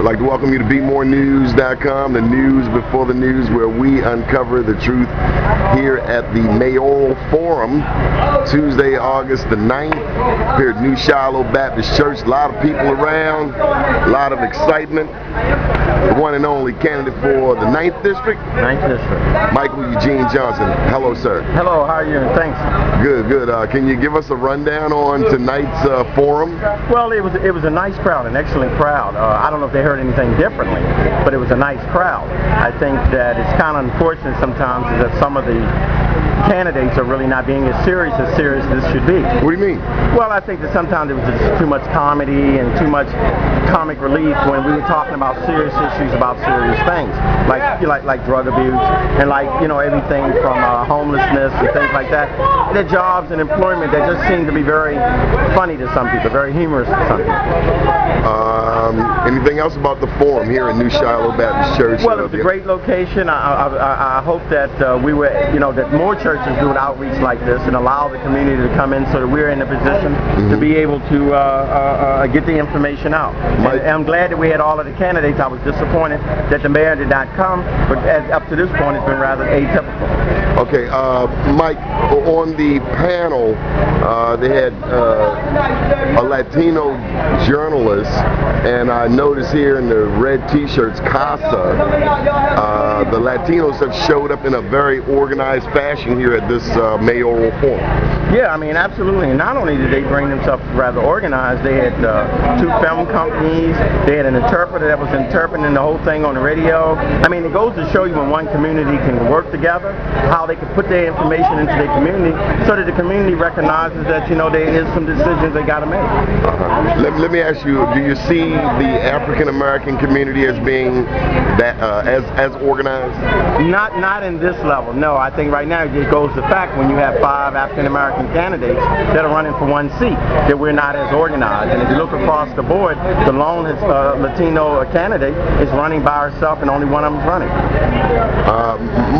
I'd like to welcome you to BeMoreNews.com, the news before the news, where we uncover the truth here at the Mayoral Forum, Tuesday, August the 9th, here at New Shiloh Baptist Church. A lot of people around, a lot of excitement. The one and only candidate for the 9th District, Michael Eugene Johnson. Hello, sir. Hello, how are you? Thanks. Good, good. Can you give us a rundown on tonight's forum? Well, it was a nice crowd, an excellent crowd. I don't know if they heard anything differently, but it was a nice crowd. I think that it's kind of unfortunate sometimes is that some of the candidates are really not being as serious as this should be. What do you mean? Well, I think that sometimes it was just too much comedy and too much comic relief when we were talking about serious issues, about serious things, like drug abuse and everything from homelessness and things like that. The jobs and employment that just seem to be very funny to some people, very humorous to some people. Anything else about the forum here in New Shiloh Baptist Church? Well, it's a great location. I hope that that more churches do an outreach like this and allow the community to come in so that we're in a position to be able to get the information out. And I'm glad that we had all of the candidates. I was disappointed that the mayor did not come, but up to this point it's been rather atypical. Okay, Mike, on the panel they had a Latino journalist, and I noticed here in the red t-shirts, CASA, the Latinos have showed up in a very organized fashion here at this mayoral forum. Yeah, I mean, absolutely. And not only did they bring themselves rather organized, they had two film companies, they had an interpreter that was interpreting the whole thing on the radio. I mean, it goes to show you when one community can work together, how they can put their information into their community so that the community recognizes that, there is some decisions they got to make. Let me ask you, do you see the African American community as being that as organized? Not in this level. No, I think right now it goes to fact when you have 5 African American candidates that are running for one seat that we're not as organized. And if you look across the board, the lone Latino candidate is running by herself, and only one of them is running.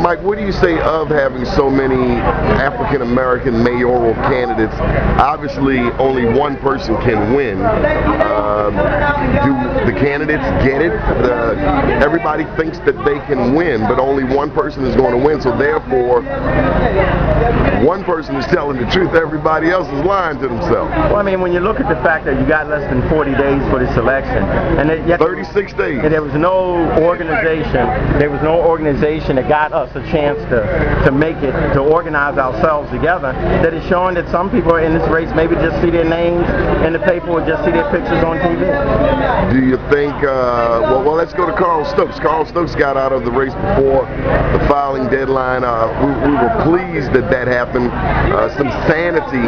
Mike, what do you say of having so many African American mayoral candidates? Obviously, only one person can win. Do the candidates get it? Everybody thinks that they can win, but only one person is going to win. So therefore, one person is telling the truth. Everybody else is lying to themselves. Well, I mean, when you look at the fact that you got less than 40 days for this election, and 36 days, and there was no organization. There was no organization that got us a chance to make it, to organize ourselves together. That is showing that some people in this race maybe just see their names in the paper or just see their pictures on TV. Do you think? Well, let's go to Carl Stokes. Carl Stokes got out of the race before the filing deadline. We were pleased that happened. Some sanity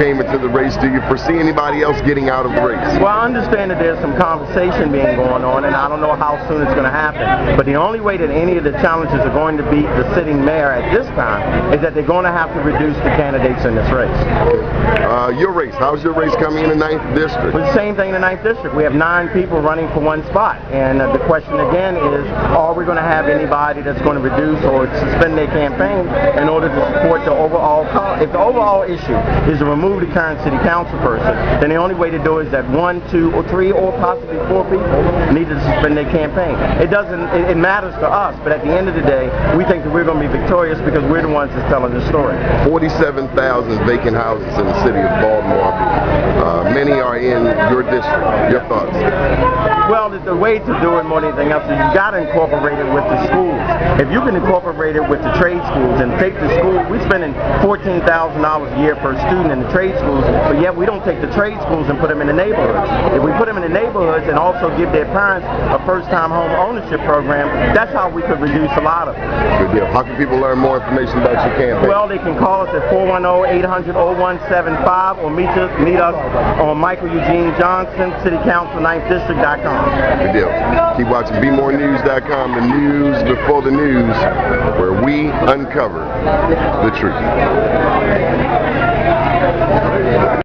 came into the race. Do you foresee anybody else getting out of the race? Well, I understand that there's some conversation being going on, and I don't know how soon it's going to happen. But the only way that any of the challenges are going to beat the sitting mayor at this time is that they're going to have to reduce the candidates in this race. Your race, how's your race coming in the 9th District? Well, the same thing in the 9th District. We have 9 people running for one spot. And the question again is, are we going to have anybody that's going to reduce or suspend their campaign in order to support the overall cause? If the overall issue is to remove the current city council person, then the only way to do it is that 1, 2, or 3, or possibly 4 people need to suspend their campaign. It matters to us, but at the end of the day, we think that we're going to be victorious because we're the ones that's telling the story. 47,000 vacant houses in the city of Baltimore. Many are in your district. Your thoughts? Well, the way to do it more than anything else is you got to incorporate it with the schools. If you can incorporate it with the trade schools and take the school, we're spending $14,000 a year per student in the trade schools, but yet we don't take the trade schools and put them in the neighborhoods. If we put them in the neighborhoods and also give their parents a first-time home ownership program, that's how we could reduce a lot of it. Good deal. How can people learn more information about your campaign? Well, they can call us at 410-800-0175 or meet us on Michael Eugene Johnson, City Council, 9th District.com. Good deal. Keep watching BeMoreNews.com, the news before the news, where we uncover the truth.